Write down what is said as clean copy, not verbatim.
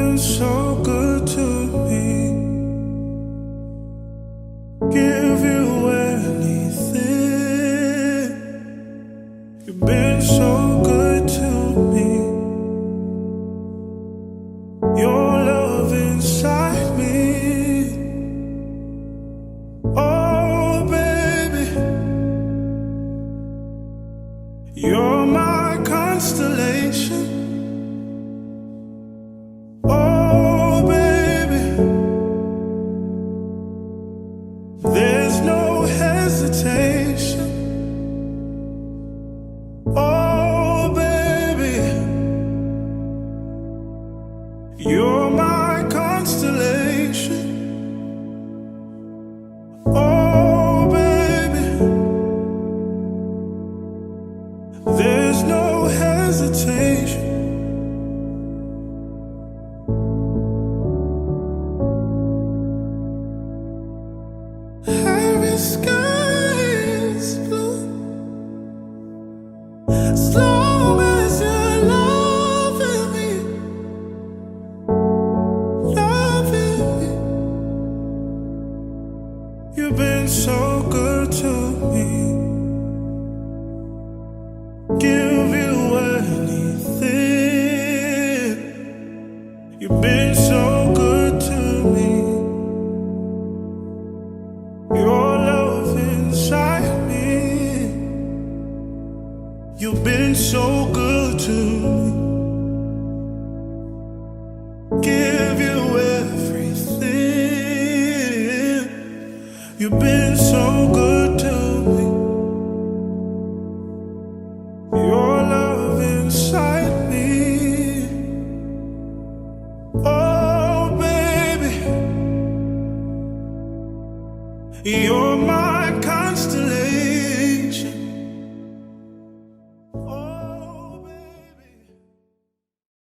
been so good to me. Give you anything. You've been so good to me. Your love inside me. Oh, baby, you're my constellation. Oh, baby, there's no hesitation. Oh, baby, you're my constellation. Oh, baby, there's no hesitation. Every sky is blue as long as you're loving me, loving me. You've been so good to me. Give you anything. You've been so good to me. Your love inside me. You've been so good to me.